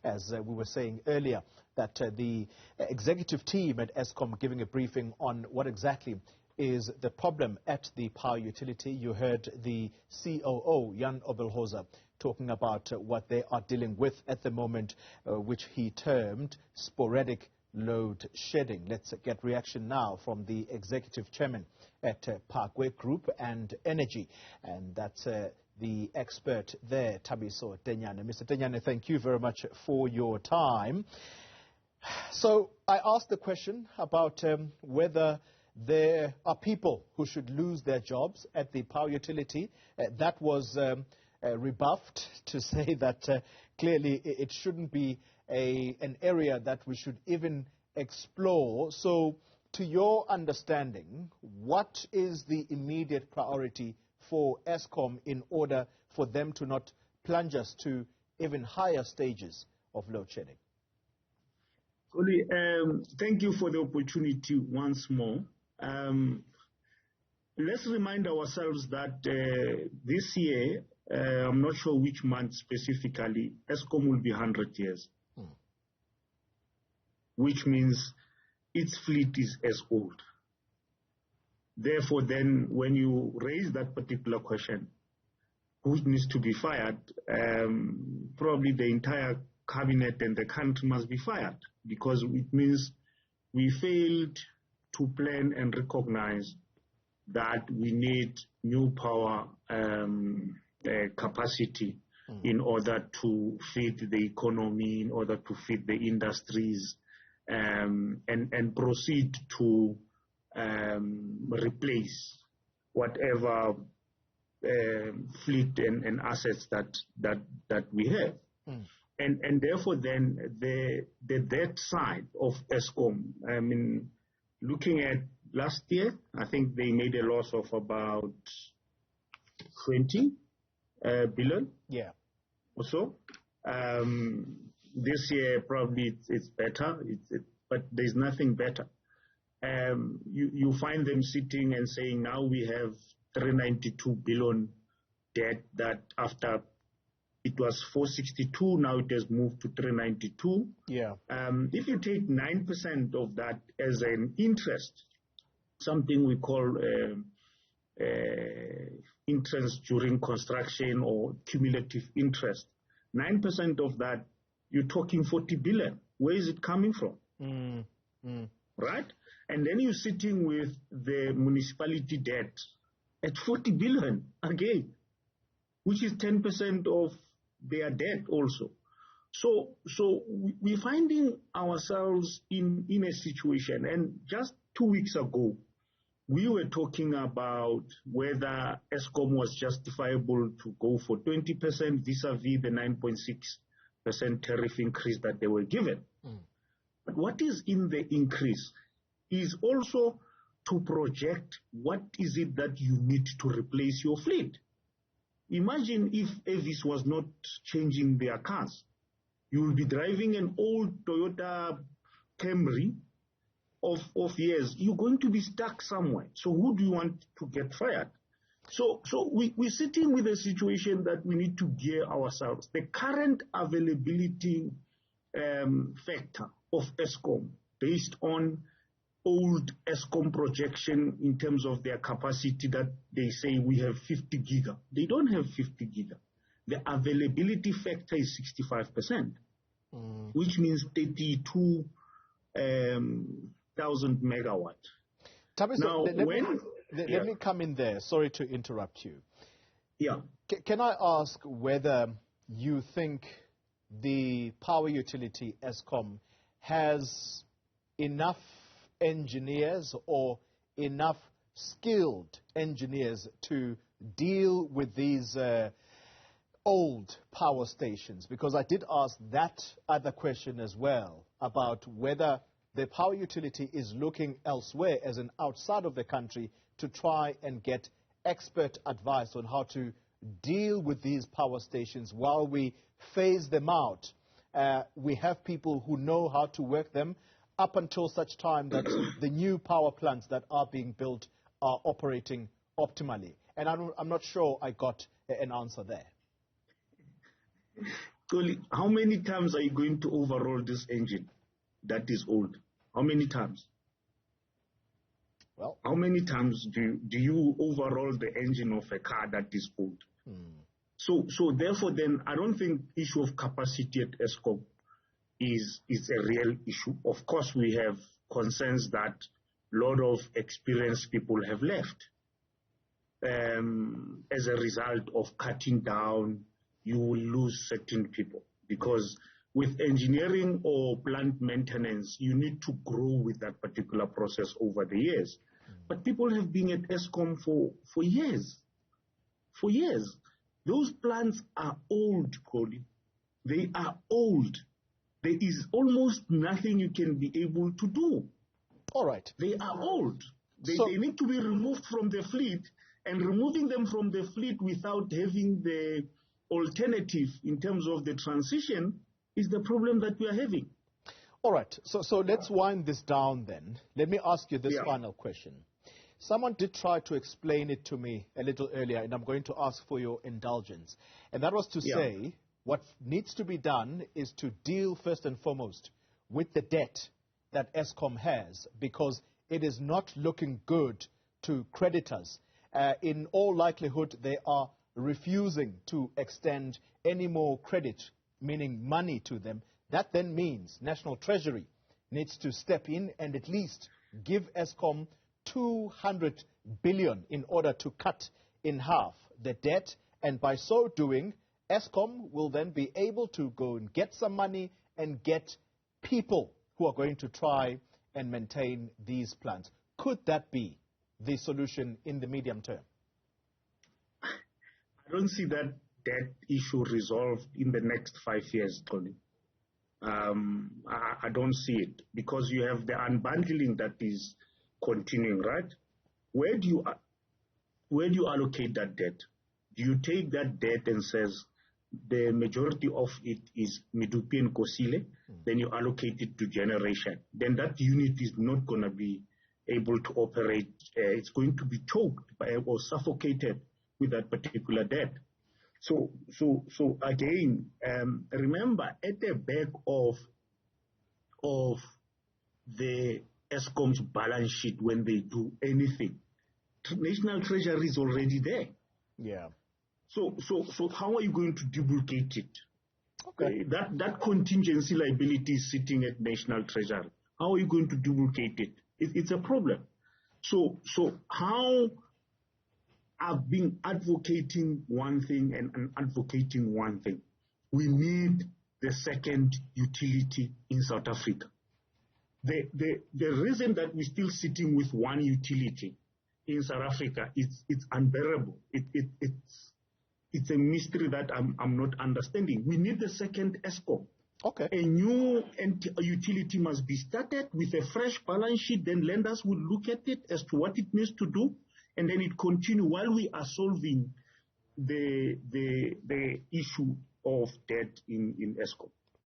as we were saying earlier, that the executive team at Eskom giving a briefing on what exactly is the problem at the power utility. You heard the COO, Jan Obelhoza, talking about what they are dealing with at the moment, which he termed sporadic load shedding. Let's get reaction now from the executive chairman at Phakwe Group and Energy, and that's the expert there, Thabiso Tenyane. Mr. Tenyane, thank you very much for your time. So I asked the question about whether there are people who should lose their jobs at the power utility. That was rebuffed to say that clearly it shouldn't be an area that we should even explore. So to your understanding, what is the immediate priority for Eskom in order for them to not plunge us to even higher stages of load shedding? Thank you for the opportunity once more. Let's remind ourselves that this year, I'm not sure which month specifically, Eskom will be 100 years. Which means its fleet is as old. Therefore, then, when you raise that particular question, who needs to be fired, probably the entire cabinet and the country must be fired, because it means we failed to plan and recognize that we need new power capacity in order to feed the economy, in order to feed the industries, and proceed to replace whatever fleet and assets that we have. And therefore then the debt side of Eskom, I mean, looking at last year, I think they made a loss of about 20 billion. Yeah. Or so. This year probably it's better, but there's nothing better. You find them sitting and saying now we have 392 billion debt, that after it was 462, now it has moved to 392. Yeah. If you take 9% of that as an interest, something we call interest during construction or cumulative interest, 9% of that, you're talking 40 billion. Where is it coming from? Right? And then you're sitting with the municipality debt at 40 billion again, which is 10% of their debt also. So we're finding ourselves in a situation, and just 2 weeks ago, we were talking about whether Eskom was justifiable to go for 20% vis-a-vis the 9.6% tariff increase that they were given. But what is in the increase is also to project what is it that you need to replace your fleet. Imagine if Avis was not changing their cars. You will be driving an old Toyota Camry of years. You're going to be stuck somewhere. So who do you want to get fired? So we're sitting with a situation that we need to gear ourselves. The current availability factor of Eskom, based on old Eskom projection in terms of their capacity, that they say we have 50 giga. They don't have 50 giga. The availability factor is 65%, which means 32,000 megawatts. Thabiso, let me come in there. Sorry to interrupt you. Yeah. Can I ask whether you think the power utility Eskom has enough engineers or enough skilled engineers to deal with these old power stations? Because I did ask that other question as well, about whether the power utility is looking elsewhere as an outside of the country to try and get expert advice on how to deal with these power stations while we phase them out. We have people who know how to work them up until such time that the new power plants that are being built are operating optimally. And I'm not sure I got an answer there. How many times are you going to overhaul this engine that is old? How many times? Well, how many times do you overhaul the engine of a car that is old? So therefore, then I don't think issue of capacity at Eskom is a real issue. Of course, we have concerns that a lot of experienced people have left as a result of cutting down. You will lose certain people because with engineering or plant maintenance, you need to grow with that particular process over the years. But people have been at Eskom for years. For years. Those plants are old, Colin. They are old. There is almost nothing you can be able to do. All right. They are old. They need to be removed from the fleet, and removing them from the fleet without having the alternative in terms of the transition is the problem that we are having. All right. So let's wind this down then. Let me ask you this final question. Someone did try to explain it to me a little earlier, and I'm going to ask for your indulgence. And that was to say what needs to be done is to deal first and foremost with the debt that Eskom has, because it is not looking good to creditors. In all likelihood, they are refusing to extend any more credit, meaning money, to them. That then means National Treasury needs to step in and at least give Eskom 200 billion in order to cut in half the debt, and by so doing, Eskom will then be able to go and get some money and get people who are going to try and maintain these plants. Could that be the solution in the medium term? I don't see that debt issue resolved in the next 5 years, Tony. I don't see it, because you have the unbundling that is continuing, right? Where do you allocate that debt? Do you take that debt and says the majority of it is Medupi and Kosile, then you allocate it to generation? Then that unit is not going to be able to operate. It's going to be choked or suffocated with that particular debt. So again, remember, at the back of the Eskom's balance sheet, when they do anything, National Treasury is already there. Yeah. So how are you going to duplicate it? Okay. That contingency liability is sitting at National Treasury. How are you going to duplicate it? It's a problem. So how I've been advocating one thing and advocating one thing. We need the second utility in South Africa. The reason that we're still sitting with one utility in South Africa, it's unbearable. It's a mystery that I'm not understanding. We need the second Eskom. Okay. A new utility must be started with a fresh balance sheet. Then lenders will look at it as to what it needs to do, and then it continue while we are solving the issue of debt in Eskom.